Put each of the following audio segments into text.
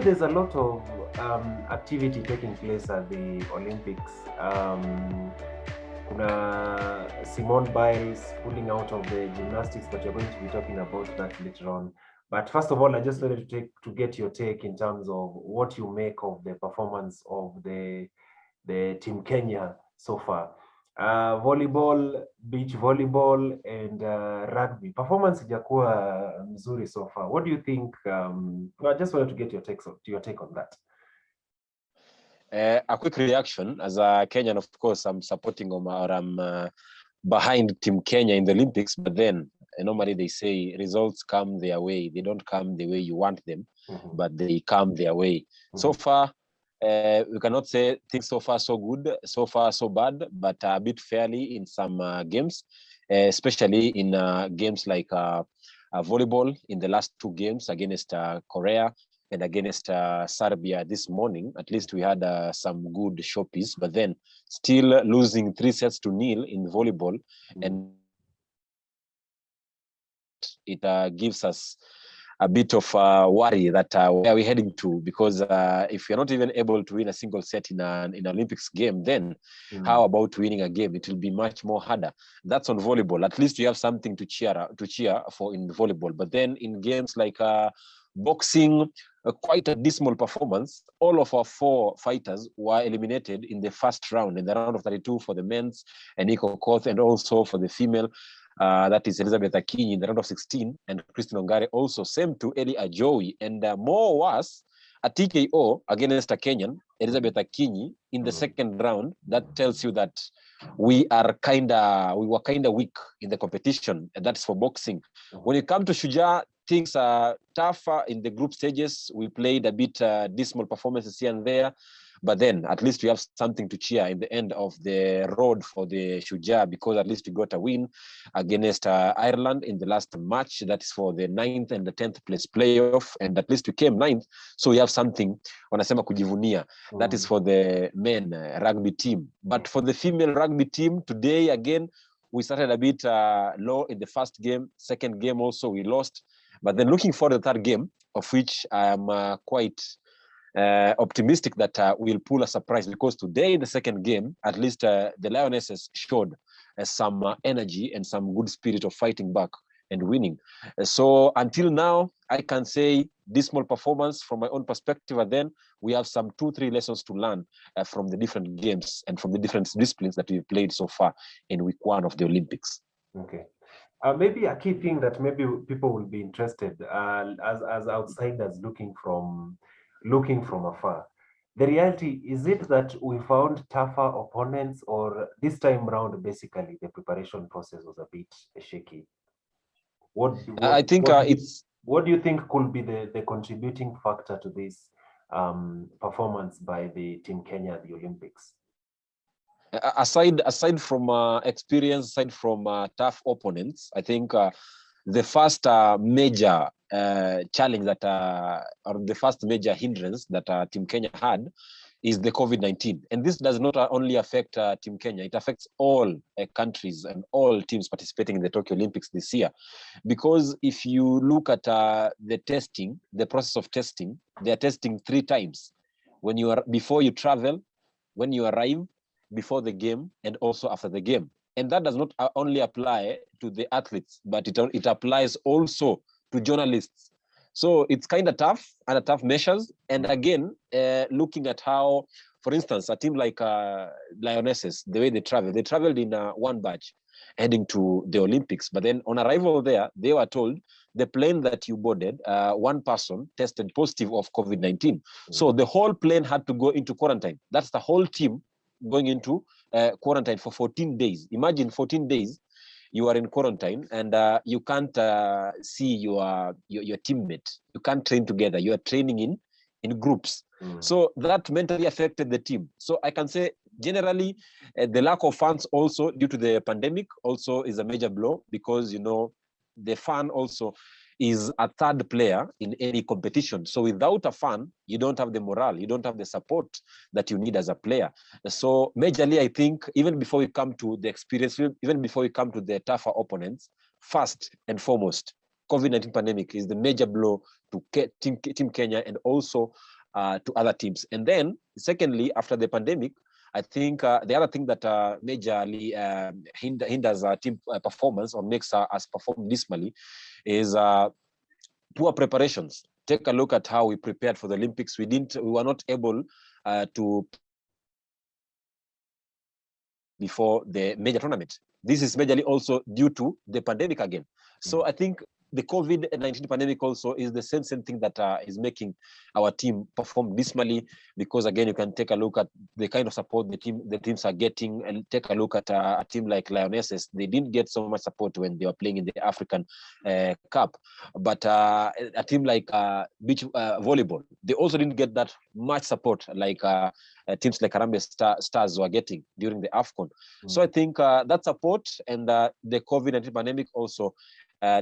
there's a lot of activity taking place at the Olympics. Kuna Simone Biles pulling out of the gymnastics, but you're going to be talking about that later on. But first of all, I just wanted to get your take in terms of what you make of the performance of the Team Kenya so far. Volleyball, beach volleyball, and rugby. Performance ijakuwa mzuri so far. What do you think? I just wanted to get your take on that. A quick reaction. As a Kenyan, of course, I'm supporting or I'm behind Team Kenya in the Olympics, but then normally they say results come their way. They don't come the way you want them, but they come their way. So far, we cannot say things so far so good, so far so bad, but a bit fairly in some games, especially in games like volleyball in the last two games against Korea and against Serbia this morning. At least we had some good showpiece, but then still losing 3-0 in volleyball. And it gives us a bit of worry that where are we heading to? Because if you're not even able to win a single set in an Olympics game, then how about winning a game? It will be much more harder. That's on volleyball. At least you have something to cheer for in volleyball. But then in games like boxing, quite a dismal performance. All of our 4 fighters were eliminated in the first round, in the round of 32 for the men's, and Nico Koth, and also for the female. That is Elizabeth Akinyi in the round of 16, and Christine Ongare also, same to Eli Ajowi, and more worse, a TKO against a Kenyan, Elizabeth Akinyi, in the second round. That tells you that we were kind of weak in the competition, and that's for boxing. When it comes to Shujaa, things are tougher in the group stages. We played a bit dismal performances here and there, but then at least we have something to cheer in the end of the road for the Shujaa, because at least we got a win against Ireland in the last match. That is for the 9th and the 10th place playoff, and at least we came 9th, so we have something wanasema kujivunia. That is for the men rugby team. But for the female rugby team, today again we started a bit low in the first game. Second game also we lost, but then looking for the third game, of which I am quite optimistic that we'll pull a surprise, because today in the second game, at least the Lionesses showed some energy and some good spirit of fighting back and winning. So until now, I can say dismal performance from my own perspective, and then we have some 2-3 lessons to learn from the different games and from the different disciplines that we've played so far in week 1 of the Olympics. Okay. Maybe a key thing that maybe people will be interested as outsiders looking from afar. The reality, is it that we found tougher opponents, or this time round basically the preparation process was a bit shaky? What do you think could be the contributing factor to this performance by the Team Kenya at the Olympics? Aside from experience, aside from tough opponents, I think the first major challenge that, or the first major hindrance that Team Kenya had is the COVID-19. And this does not only affect Team Kenya, it affects all countries and all teams participating in the Tokyo Olympics this year. Because if you look at the testing, the process of testing, they are testing 3 times. Before you travel, when you arrive, before the game, and also after the game. And that does not only apply to the athletes, but it applies also to journalists. So it's kind of tough and a tough measures. And again, looking at how, for instance, a team like Lionesses, the way they traveled in one batch heading to the Olympics. But then on arrival there, they were told the plane that you boarded, one person tested positive of COVID-19. So the whole plane had to go into quarantine. That's the whole team going into quarantine for 14 days. Imagine 14 days you are in quarantine, and you can't see your teammate. You can't train together. You are training in groups. So that mentally affected the team. So I can say generally the lack of funds also due to the pandemic also is a major blow, because the fund also is a third player in any competition. So without a fan, you don't have the morale, you don't have the support that you need as a player. So majorly, I think, even before we come to the experience, even before we come to the tougher opponents, first and foremost, COVID-19 pandemic is the major blow to Team Kenya and also to other teams. And then, secondly, after the pandemic, I think the other thing that majorly hinders our team performance or makes us perform dismally is poor preparations. Take a look at how we prepared for the Olympics. We were not able to before the major tournament. This is majorly also due to the pandemic again. So I think the COVID-19 pandemic also is the same thing that is making our team perform dismally, because again, you can take a look at the kind of support the teams are getting, and take a look at a team like Lionesses. They didn't get so much support when they were playing in the African Cup, but a team like beach volleyball, they also didn't get that much support like teams like Harambee Stars were getting during the AFCON. So I think that support and the COVID-19 pandemic also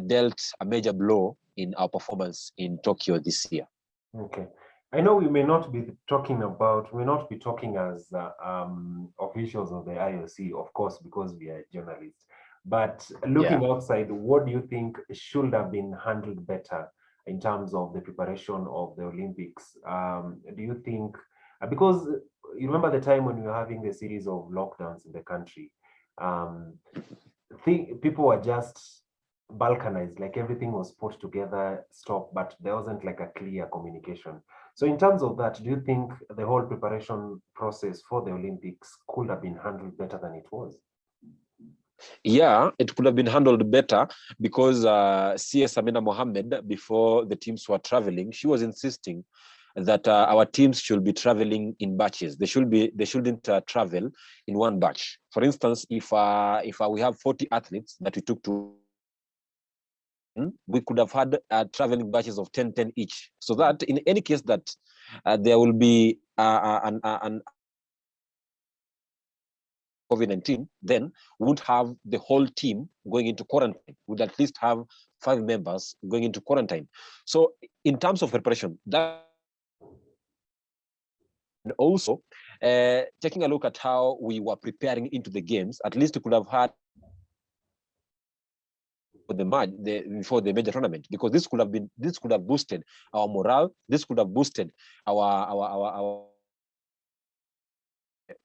dealt a major blow in our performance in Tokyo this year. Okay. I know we may not be talking as officials of the IOC, of course, because we are journalists. But looking outside, what do you think should have been handled better in terms of the preparation of the Olympics? Do you think, because you remember the time when we were having the series of lockdowns in the country, people were just balkanized, like everything was put together, stopped, but there wasn't like a clear communication. So in terms of that, do you think the whole preparation process for the Olympics could have been handled better than it was? Yeah, it could have been handled better, because CS Amina Mohammed, before the teams were traveling, she was insisting that our teams should be traveling in batches. They shouldn't travel in one batch. For instance, if we have 40 athletes that we took to, we could have had traveling batches of 10 each, so that in any case that there will be an COVID-19, then we would have the whole team going into quarantine. We'd at least have 5 members going into quarantine. So in terms of preparation, that, and also taking a look at how we were preparing into the games, at least we could have had before the major tournament, because this could have boosted our morale. This could have boosted our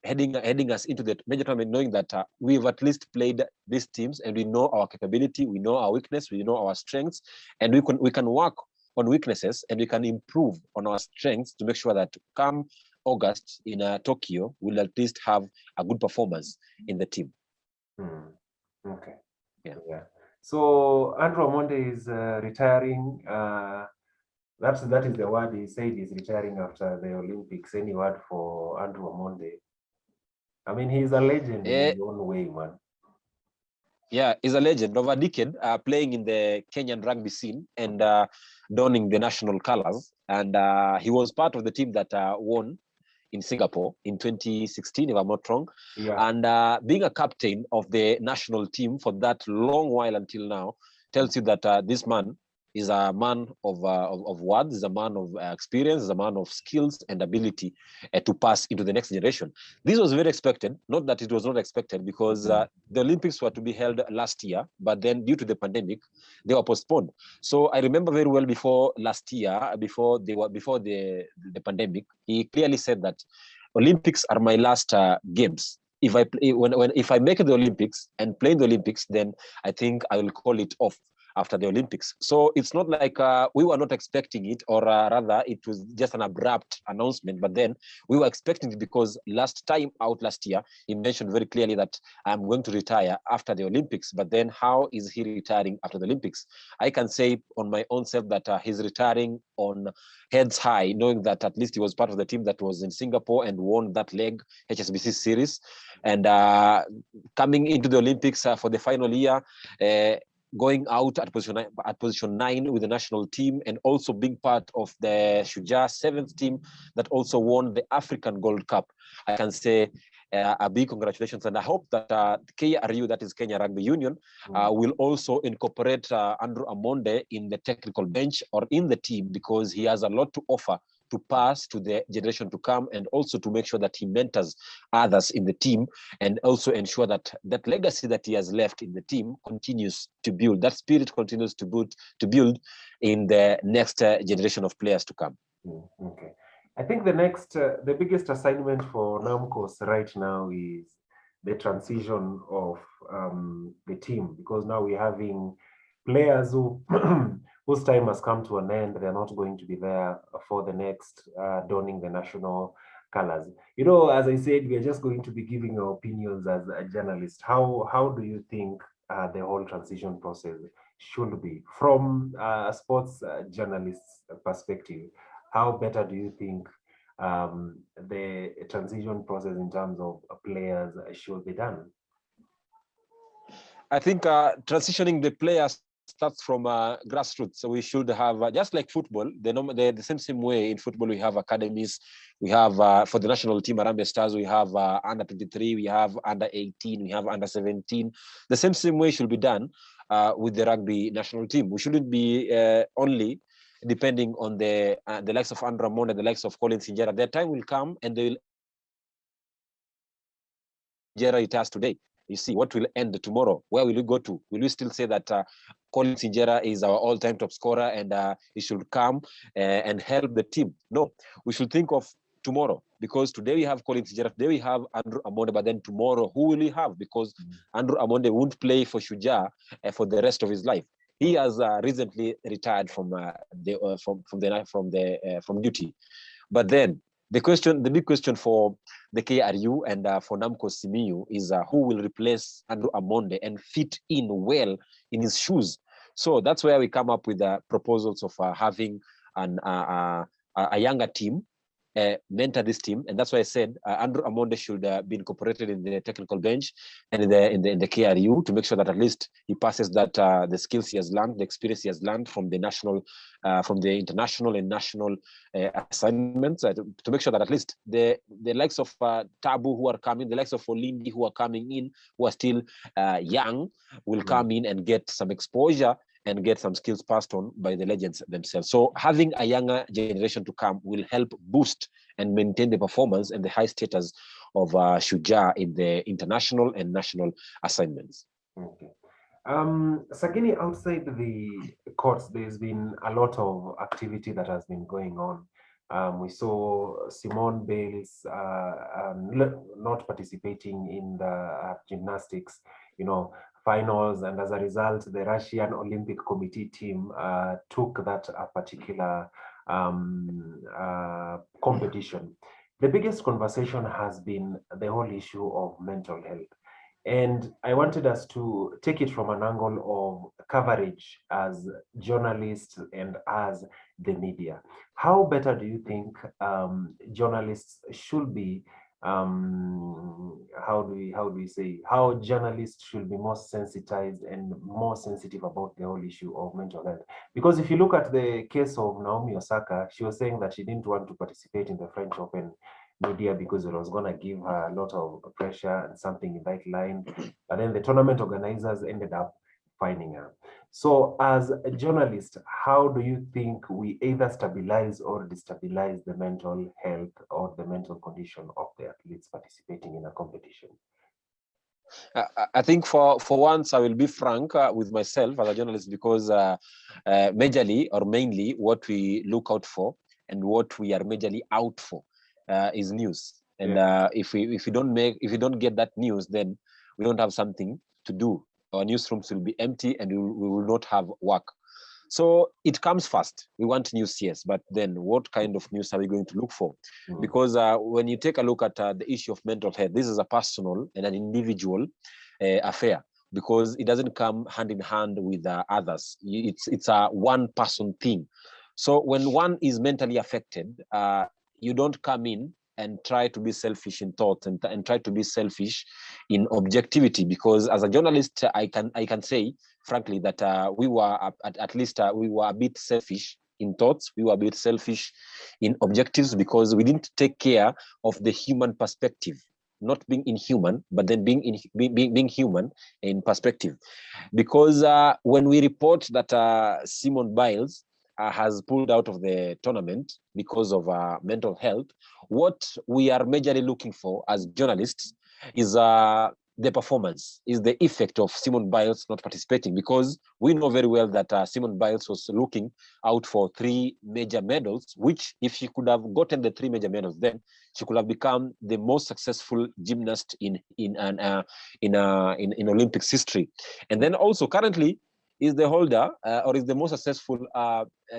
heading us into the major tournament, knowing that we've at least played these teams and we know our capability, we know our weakness, we know our strengths, and we can work on weaknesses and we can improve on our strengths to make sure that come August in Tokyo, we'll at least have a good performance in the team. Okay. Yeah. So Andrew Amonde is retiring. That is the word he said. He's retiring after the Olympics. Any word for Andrew Amonde? I mean, he's a legend in his own way, man. Yeah, he's a legend of a decade, playing in the Kenyan rugby scene and donning the national colors. And he was part of the team that won in Singapore in 2016, if I'm not wrong. Yeah. And being a captain of the national team for that long while until now tells you that this man is a man of words, is a man of experience, is a man of skills and ability to pass into the next generation. This was very expected, not that it was not expected, because the Olympics were to be held last year, but then due to the pandemic, they were postponed. So I remember very well before last year, before the pandemic, he clearly said that Olympics are my last games. If I make the Olympics and play in the Olympics, then I think I will call it off after the Olympics. So it's not like we were not expecting it, or rather it was just an abrupt announcement, but then we were expecting it, because last year, he mentioned very clearly that I'm going to retire after the Olympics. But then how is he retiring after the Olympics? I can say on my own self that he's retiring on heads high, knowing that at least he was part of the team that was in Singapore and won that leg HSBC series. And coming into the Olympics for the final year, going out at position 9 with the national team, and also being part of the Shujaa 7th team that also won the African Gold Cup. I can say a big congratulations, and I hope that KRU, that is Kenya Rugby Union, will also incorporate Andrew Amonde in the technical bench or in the team, because he has a lot to offer to pass to the generation to come, and also to make sure that he mentors others in the team, and also ensure that that legacy that he has left in the team continues to build, that spirit continues to build in the next generation of players to come. Okay. I think the biggest assignment for Namcos right now is the transition of the team, because now we're having players who whose time has come to an end. They're not going to be there for the next donning the national colors. As I said, we are just going to be giving our opinions as a journalist. How do you think the whole transition process should be from a sports journalist's perspective? How better do you think the transition process in terms of players should be done? I think transitioning the players starts from grassroots. So we should have, just like football, the same way in football, we have academies. We have, for the national team, Harambee Stars, we have under 23, we have under 18, we have under 17. The same way should be done with the rugby national team. We shouldn't be only depending on the likes of Andrew Amonde, the likes of Colin Sinjera. Their time will come and they will it has today. You see, what will end tomorrow? Where will we go to? Will we still say that Colin Sinjera is our all-time top scorer and he should come and help the team? No, we should think of tomorrow, because today we have Colin Sinjera, today we have Andrew Amonde, but then tomorrow, who will we have? Because Andrew Amonde won't play for Shujaa for the rest of his life. He has recently retired from duty. But then the big question for the KRU and for Namco Simiyu is who will replace Andrew Amonde and fit in well in his shoes. So that's where we come up with proposals of having a younger team mentor this team, and that's why I said Andrew Amonde should be incorporated in the technical bench and in the KRU to make sure that at least he passes that the skills he has learned, the experience he has learned from the national, from the international and national assignments, to make sure that at least the likes of Tabu who are coming, the likes of Olindi who are coming in, who are still young, will come in and get some exposure and get some skills passed on by the legends themselves. So having a younger generation to come will help boost and maintain the performance and the high status of Shujaa in the international and national assignments. Okay. Sagini, outside the courts, there's been a lot of activity that has been going on. We saw Simone Biles not participating in the gymnastics, finals, and as a result, the Russian Olympic Committee team took that particular competition. The biggest conversation has been the whole issue of mental health. And I wanted us to take it from an angle of coverage as journalists and as the media. How better do you think journalists should be? How journalists should be more sensitized and more sensitive about the whole issue of mental health? Because if you look at the case of Naomi Osaka, she was saying that she didn't want to participate in the French Open media because it was going to give her a lot of pressure and something in that line. But then the tournament organizers ended up finding her. So as a journalist, how do you think we either stabilize or destabilize the mental health or the mental condition of the athletes participating in a competition? I think for once, I will be frank with myself as a journalist, because majorly or mainly what we look out for and what we are majorly out for is news. And if we don't get that news, then we don't have something to do. Our newsrooms will be empty and we will not have work. So it comes first. We want news, yes, but then what kind of news are we going to look for? Because when you take a look at the issue of mental health, this is a personal and an individual affair, because it doesn't come hand in hand with others. It's a one-person thing. So when one is mentally affected, you don't come in and try to be selfish in thought and try to be selfish in objectivity, because as a journalist, I can say frankly that we were at least we were a bit selfish in thoughts, we were a bit selfish in objectives, because we didn't take care of the human perspective, not being inhuman, but then being human in perspective. Because when we report that Simone Biles has pulled out of the tournament because of mental health, what we are majorly looking for as journalists is the performance, is the effect of Simone Biles not participating, because we know very well that Simone Biles was looking out for 3 major medals, which if she could have gotten the 3 major medals, then she could have become the most successful gymnast in Olympics history. And then also currently is the holder or is the most successful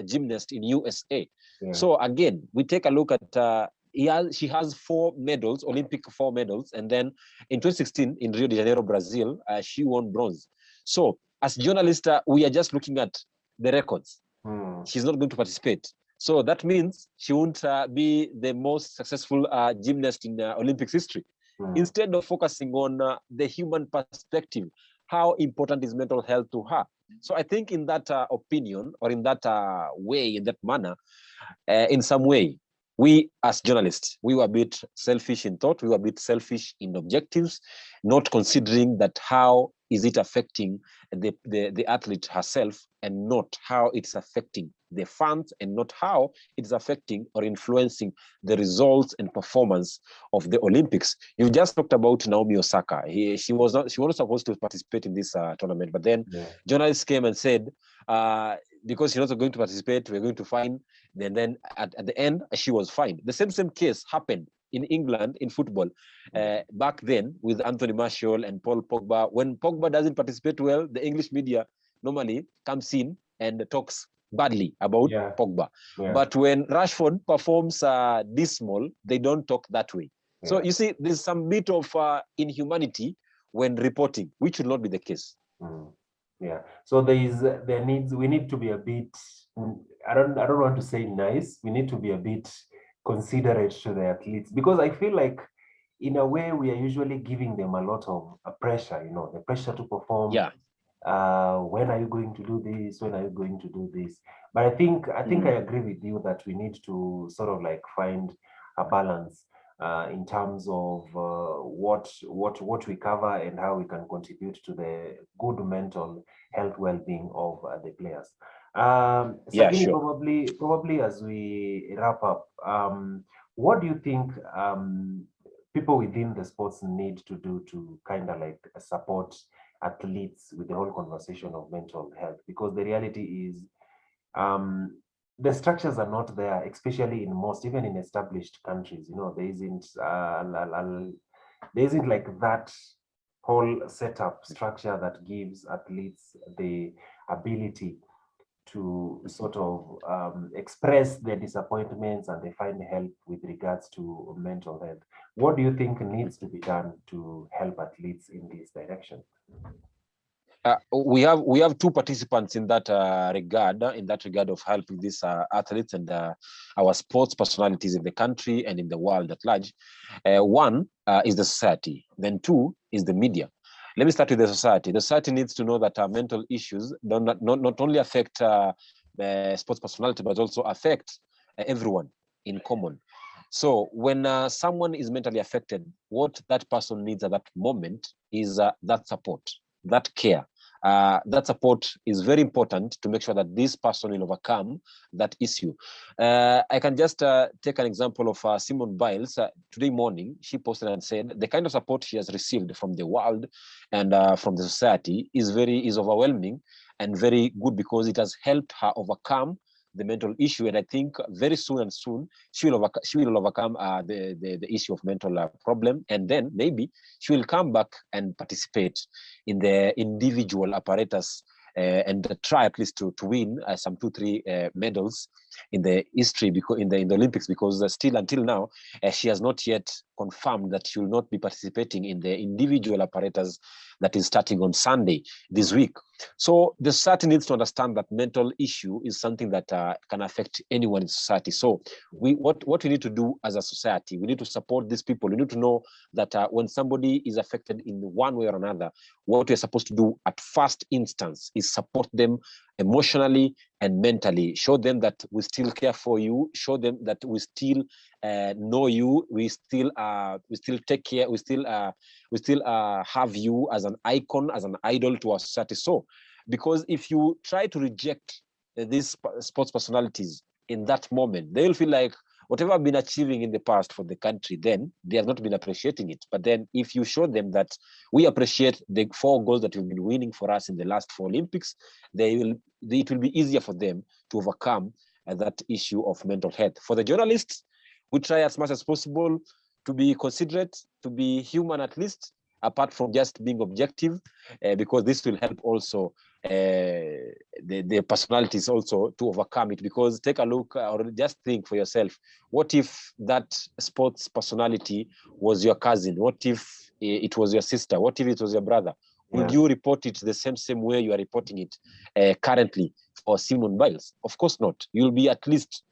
gymnast in USA. Yeah. So again, we take a look at she has 4 medals, Olympic 4 medals, and then in 2016 in Rio de Janeiro, Brazil, she won bronze. So as journalists, we are just looking at the records. She's not going to participate. So that means she won't be the most successful gymnast in Olympics history. Instead of focusing on the human perspective, how important is mental health to her? So I think in that opinion, or in that way, in that manner, in some way, we as journalists, we were a bit selfish in thought, we were a bit selfish in objectives, not considering that how is it affecting the athlete herself, and not how it's affecting the fans, and not how it's affecting or influencing the results and performance of the Olympics. You just talked about Naomi Osaka. She wasn't supposed to participate in this tournament, but then journalists came and said, because she's not going to participate, we're going to fine. And then at the end, she was fined. The same case happened in England in football back then with Anthony Martial and Paul Pogba. When Pogba doesn't participate well, the English media normally comes in and talks badly about Pogba. But when Rashford performs dismal, they don't talk that way. So you see, there's some bit of inhumanity when reporting, which should not be the case. Yeah. So we need to be a bit, I don't want to say nice. We need to be a bit considerate to the athletes, because I feel like in a way we are usually giving them a lot of pressure, the pressure to perform. Yeah. When are you going to do this? When are you going to do this? But I think I agree with you that we need to sort of like find a balance in terms of what we cover and how we can contribute to the good mental health well-being of the players. Sagini, sure. Probably as we wrap up, what do you think people within the sports need to do to kind of like support athletes with the whole conversation of mental health? Because the reality is the structures are not there, especially in most, even in established countries. There isn't like that whole setup structure that gives athletes the ability to sort of express their disappointments, and they find help with regards to mental health. What do you think needs to be done to help athletes in this direction? We have 2 participants in that regard of helping these athletes and our sports personalities in the country and in the world at large. One is the society, then 2 is the media. Let me start with the society. The society needs to know that mental issues not only affect sports personality, but also affect everyone in common. So when someone is mentally affected, what that person needs at that moment is that support, that care. That support is very important to make sure that this person will overcome that issue. I can just take an example of Simone Biles. Today morning, she posted and said the kind of support she has received from the world and from the society is overwhelming and very good, because it has helped her overcome the mental issue. And I think very soon she will overcome the issue of mental problem, and then maybe she will come back and participate in the individual apparatus and try at least to win some 2-3 medals in the history, because in the Olympics, because still until now she has not yet confirmed that she will not be participating in the individual apparatus that is starting on Sunday this week. So the society needs to understand that mental issue is something that can affect anyone in society. So what we need to do as a society, we need to support these people. We need to know that when somebody is affected in one way or another, what we're supposed to do at first instance is support them emotionally and mentally. Show them that we still care for you. Show them that we still know you. We still take care. We still have you as an icon, as an idol to our society. So, because if you try to reject these sports personalities in that moment, they'll feel like whatever I've been achieving in the past for the country, then they have not been appreciating it. But then if you show them that we appreciate the 4 goals that we've been winning for us in the last 4 Olympics, it will be easier for them to overcome that issue of mental health. For the journalists, we try as much as possible to be considerate, to be human at least, apart from just being objective, because this will help also the personalities also to overcome it. Because take a look or just think for yourself, what if that sports personality was your cousin? What if it was your sister? What if it was your brother? Would you report it the same way you are reporting it currently for Simone Biles? Of course not. You'll be at least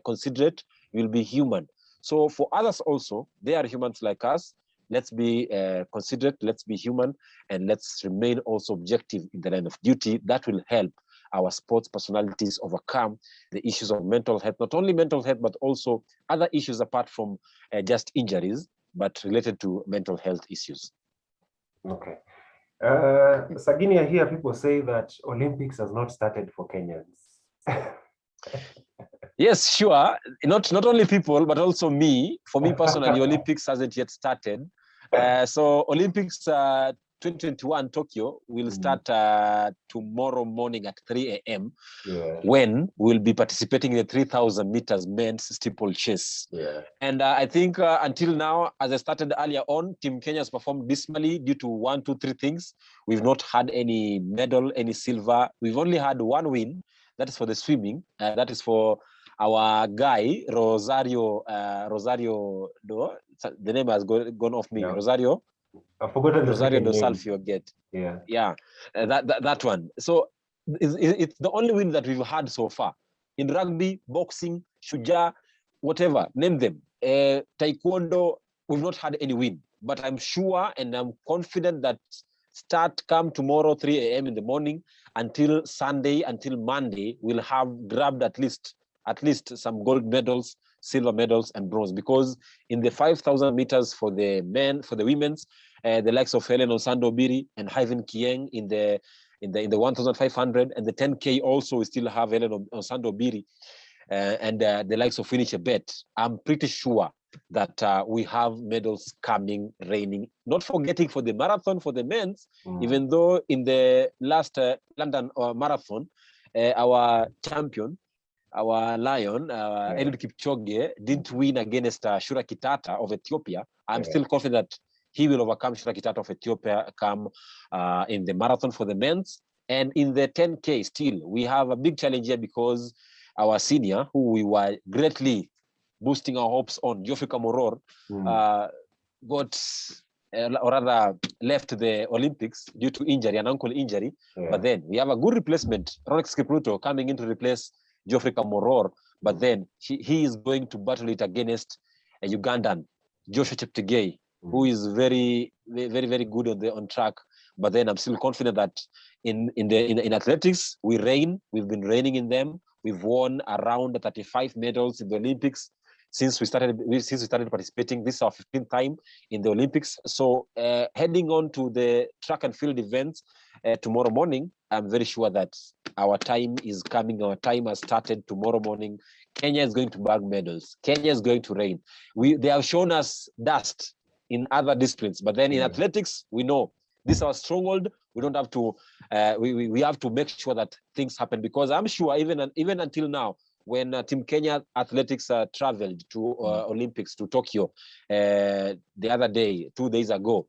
considerate, you'll be human. So for others also, they are humans like us. Let's be considerate, let's be human, and let's remain also objective in the line of duty. That will help our sports personalities overcome the issues of mental health, not only mental health, but also other issues apart from just injuries, but related to mental health issues. Okay. Sagini, I hear people say that Olympics has not started for Kenyans. Yes, sure. Not only people, but also me. For me personally, Olympics hasn't yet started. So Olympics 2021 Tokyo will start tomorrow morning at 3 a.m. when we'll be participating in the 3,000 meters men's steeplechase. And I think until now, as I started earlier on, Team Kenya has performed dismally due to 1, 2, 3 things. We've not had any medal, any silver. We've only had 1 win. That is for the swimming. That is for our guy, Rosario, the name has gone off me. Rosario. I've forgotten Rosario do Salfio get. That one. So it's the only win that we've had so far. In rugby, boxing, shuja, whatever, name them. Taekwondo, we've not had any win. But I'm sure and I'm confident that start come tomorrow 3 a.m. in the morning until Sunday, until Monday, we'll have grabbed at least some gold medals, silver medals, and bronze. Because in the 5,000 meters for the men, for the women's, the likes of Helen Osando-Biri and Hyven Kieng in the 1,500 and the 10K also, we still have Helen Osando-Biri and the likes of Finish a Bet. I'm pretty sure that we have medals coming, raining. Not forgetting for the marathon for the men's, even though in the last London marathon, our champion, our lion, Eliud Kipchoge, didn't win against Shura Kitata of Ethiopia. I'm still confident that he will overcome Shura Kitata of Ethiopia come in the marathon for the men's. And in the 10K still, we have a big challenge here because our senior, who we were greatly boosting our hopes on, Geoffrey Kamworor, left the Olympics due to injury, an ankle injury. But then we have a good replacement, Rolex Kipruto, coming in to replace Geoffrey Kamworor. But then he is going to battle it against a Ugandan, Joshua Cheptegei, who is very, very, very good on track. But then I'm still confident that in athletics, we reign. We've been reigning in them. We've won around 35 medals in the Olympics since we started participating. This is our 15th time in the Olympics. So heading on to the track and field events tomorrow morning, I'm very sure that our time is coming. Our time has started tomorrow morning. Kenya is going to bag medals. Kenya is going to reign. They have shown us dust in other disciplines, but then in athletics, we know this is our stronghold. We don't have to. We have to make sure that things happen, because I'm sure even until now, when Team Kenya Athletics traveled to Olympics to Tokyo the other day, 2 days ago,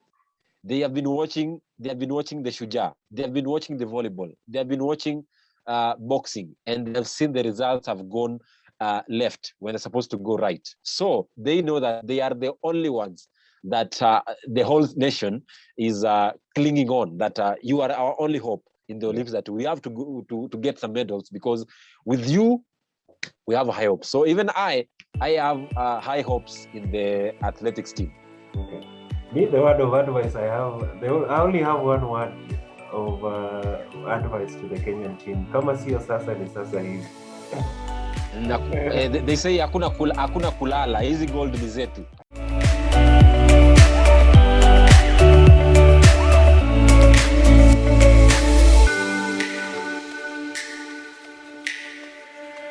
they have been watching. They have been watching the shuja. They have been watching the volleyball. They have been watching boxing, and they've seen the results have gone left when they're supposed to go right. So they know that they are the only ones that the whole nation is clinging on, that you are our only hope in the Olympics, that we have to go to get some medals, because with you, we have high hopes. So even I have high hopes in the athletics team. Okay. Me, the word of advice I have, I only have one word of advice to the Kenyan team. Kama sio sasa ni sasa hivi. They say hakuna kulala, hizi gold ni zetu.